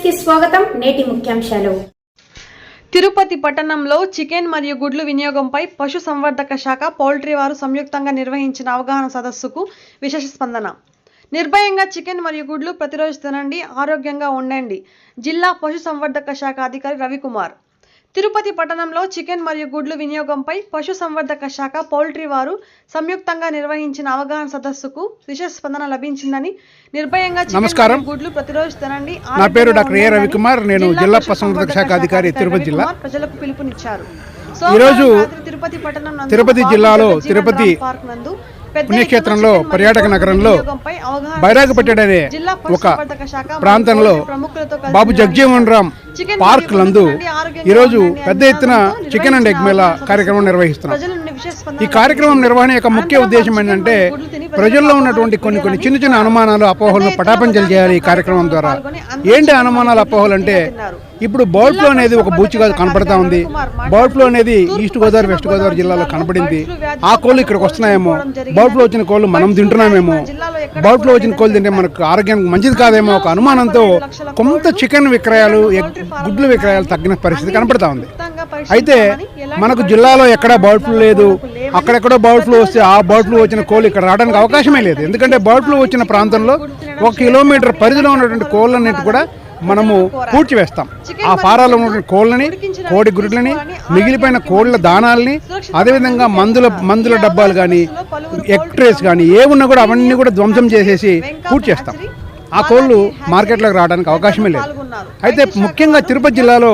కి స్వాగతం. నేటి ముఖ్యాంశాలు. తిరుపతి పట్టణంలో చికెన్ మరియు గుడ్లు వినియోగంపై పశు సంవర్ధక శాఖ పౌల్ట్రీ వారు సంయుక్తంగా నిర్వహించిన అవగాహన సదస్సుకు విశేష స్పందన. నిర్భయంగా చికెన్ మరియు గుడ్లు ప్రతిరోజు తినండి, ఆరోగ్యంగా ఉండండి. జిల్లా పశు సంవర్ధక శాఖ అధికారి రవికుమార్. తిరుపతి పట్టణంలో చికెన్ మరియు గుడ్లు వినియోగంపై పశు సంవర్ధక శాఖ పౌల్ట్రీ వారు సంయుక్తంగా నిర్వహించిన అవగాహన సదస్సుకు విశేష స్పందన లభించిందని, నిర్భయంగా చికెన్ గుడ్లు ప్రతిరోజు తినండి, నా పేరు డాక్టర్ ఏ రవికుమార్, నేను జిల్లా పశు సంవర్ధక శాఖ అధికారి తిరుపతి జిల్లా. ప్రజలకు పిలుపునిచ్చారు. ఈరోజు తిరుపతి పట్టణం తిరుపతి జిల్లాలో తిరుపతి పుణ్యక్షేత్రంలో పర్యాటక నగరంలో బైరాగపట్టెడనే ఒక ప్రాంతంలో బాబు జగజీవన్ రామ్ పార్క్ నందు ఈరోజు పెద్ద ఎత్తున చికెన్ అండ్ ఎగ్ మేళా కార్యక్రమం నిర్వహిస్తున్నాం. ఈ కార్యక్రమం నిర్వహణ యొక్క ముఖ్య ఉద్దేశం ఏంటంటే ప్రజల్లో ఉన్నటువంటి కొన్ని చిన్న చిన్న అనుమానాలు, అపోహలను పటాపంచలు చేయాలి. ఈ కార్యక్రమం ద్వారా ఏంటి అనుమానాలు, అపోహలు అంటే ఇప్పుడు బర్డ్ ఫ్లూ అనేది ఒక బూచిగా కనపడతా ఉంది. బర్డ్ ఫ్లూ అనేది ఈస్ట్ గోదావరి, వెస్ట్ గోదావరి జిల్లాలో కనపడింది. ఆ కోళ్ళు ఇక్కడికి వస్తున్నాయేమో, బర్డ్ ఫ్లూ వచ్చిన కోళ్ళు మనం తింటున్నామేమో, బర్డ్ ఫ్లూ వచ్చిన కోళ్ళు తింటే మనకు ఆరోగ్యానికి మంచిది కాదేమో ఒక అనుమానంతో కొంత చికెన్ విక్రయాలు, గుడ్ల విక్రయాలు తగ్గిన పరిస్థితి కనపడతా ఉంది. అయితే మనకు జిల్లాలో ఎక్కడా బర్డ్ ఫ్లూ లేదు. అక్కడెక్కడో బర్డ్ ఫ్లూ వస్తే ఆ బర్డ్ ఫ్లూ వచ్చిన కోళ్ళు ఇక్కడ రావడానికి అవకాశమే లేదు. ఎందుకంటే బర్డ్ ఫ్లూ వచ్చిన ప్రాంతంలో 1 కిలోమీటర్ పరిధిలో ఉన్నటువంటి కోళ్ళన్నింటి కూడా మనము పూడ్చివేస్తాం. ఆ ఫారాల్లో ఉన్నటువంటి కోళ్ళని, కోడి గుడ్లని, మిగిలిపోయిన కోళ్ళ దానాలని, అదేవిధంగా మందుల డబ్బాలు కానీ, ఎగ్ ట్రేస్ కానీ ఏమున్నా కూడా అవన్నీ కూడా ధ్వంసం చేసేసి పూడ్చేస్తాం. ఆ కోళ్ళు మార్కెట్లోకి రావడానికి అవకాశమే లేదు. అయితే ముఖ్యంగా తిరుపతి జిల్లాలో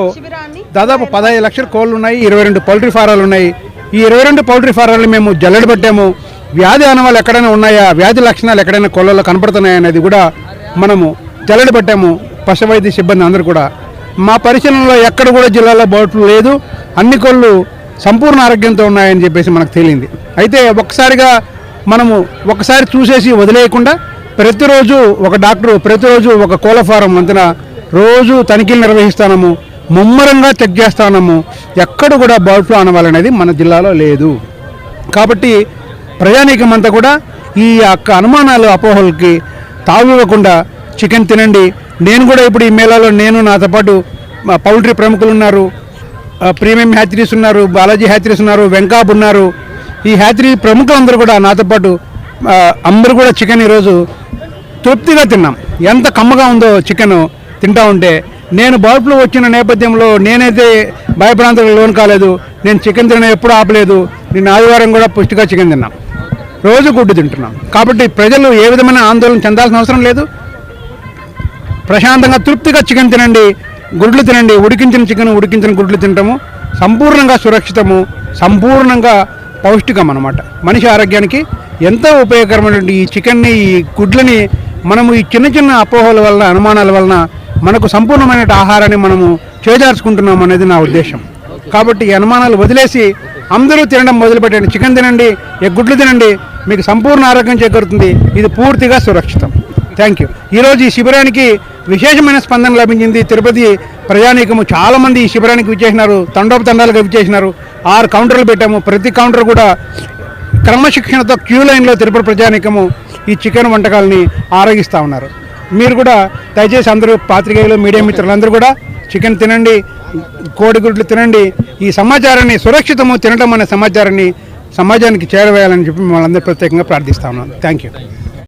దాదాపు 15 లక్షల కోళ్ళు ఉన్నాయి, 22 పౌల్ట్రీ ఫారాలు ఉన్నాయి. ఈ 22 పౌల్ట్రీ ఫారాలు మేము జల్లెడ పెట్టాము. వ్యాధి ఆనవాళ్ళు ఎక్కడైనా ఉన్నాయా, వ్యాధి లక్షణాలు ఎక్కడైనా కోళ్ళలో కనపడుతున్నాయా అనేది కూడా మనము జల్లెడ పెట్టాము. పశు వైద్య సిబ్బంది అందరూ కూడా మా పరిశీలనలో ఎక్కడ కూడా జిల్లాలో బర్డ్ ఫ్లూ లేదు, అన్ని కోళ్ళు సంపూర్ణ ఆరోగ్యంతో ఉన్నాయని చెప్పేసి మనకు తేలింది. అయితే ఒకసారి చూసేసి వదిలేయకుండా ప్రతిరోజు ఒక డాక్టరు, ప్రతిరోజు ఒక కోళ్ళ ఫారం అంతన రోజు తనిఖీలు నిర్వహిస్తాము, ముమ్మరంగా చెక్ చేస్తాము. ఎక్కడ కూడా బర్డ్ ఫ్లూ అనవాలనేది మన జిల్లాలో లేదు. కాబట్టి ప్రజానీకం అంతా కూడా ఈ యొక్క అనుమానాలు, అపోహలకి తావివ్వకుండా చికెన్ తినండి. నేను కూడా ఇప్పుడు ఈ మేళాలో నాతో పాటు పౌల్ట్రీ ప్రముఖులు ఉన్నారు, ప్రీమియం హ్యాచరీస్ ఉన్నారు, బాలాజీ హ్యాచరీస్ ఉన్నారు, వెంకాబ్ ఉన్నారు. ఈ హ్యాచరీ ప్రముఖులందరూ కూడా నాతో పాటు అందరూ కూడా చికెన్ ఈరోజు తృప్తిగా తిన్నాం. ఎంత కమ్మగా ఉందో చికెన్ తింటా ఉంటే. నేను బర్డ్ ఫ్లూ వచ్చిన నేపథ్యంలో నేనైతే భయభ్రాంతులకు లోను కాలేదు. నేను చికెన్ తినడం ఎప్పుడు ఆపలేదు. నిన్న ఆదివారం కూడా పుష్టిగా చికెన్ తిన్నాం, రోజు గుడ్డు తింటున్నాం. కాబట్టి ప్రజలు ఏ విధమైన ఆందోళన చెందాల్సిన అవసరం లేదు. ప్రశాంతంగా తృప్తిగా చికెన్ తినండి, గుడ్లు తినండి. ఉడికించిన చికెన్, ఉడికించిన గుడ్లు తింటాము. సంపూర్ణంగా సురక్షితము, సంపూర్ణంగా పౌష్టికం అన్నమాట. మనిషి ఆరోగ్యానికి ఎంతో ఉపయోగకరమైనటువంటి ఈ చికెన్ని, ఈ గుడ్లని మనము ఈ చిన్న అపోహల వలన, అనుమానాల వలన మనకు సంపూర్ణమైన ఆహారాన్ని మనము చేజార్చుకుంటున్నాం అనేది నా ఉద్దేశం. కాబట్టి ఈ అనుమానాలు వదిలేసి అందరూ తినడం మొదలుపెట్టండి. చికెన్ తినండి, గుడ్లు తినండి, మీకు సంపూర్ణ ఆరోగ్యం చేకూరుతుంది. ఇది పూర్తిగా సురక్షితం. Thank you. ఈరోజు ఈ శిబిరానికి విశేషమైన స్పందన లభించింది. తిరుపతి ప్రజానీకము చాలామంది ఈ శిబిరానికి విచ్చేసినారు, తండోపతండాలుగా విచ్చేసినారు. 6 కౌంటర్లు పెట్టాము. ప్రతి కౌంటర్ కూడా క్రమశిక్షణతో క్యూ లైన్లో తిరుపతి ప్రజానీకము ఈ చికెన్ వంటకాలని ఆరగిస్తూ ఉన్నారు. మీరు కూడా దయచేసి అందరూ పాత్రికేయులు, మీడియా మిత్రులందరూ కూడా చికెన్ తినండి, కోడిగుడ్లు తినండి. ఈ సమాచారాన్ని, సురక్షితము తినడం అనే సమాచారాన్ని సమాజానికి చేరవేయాలని చెప్పి మిమ్మల్ని అందరూ ప్రత్యేకంగా ప్రార్థిస్తా ఉన్నాను. Thank you.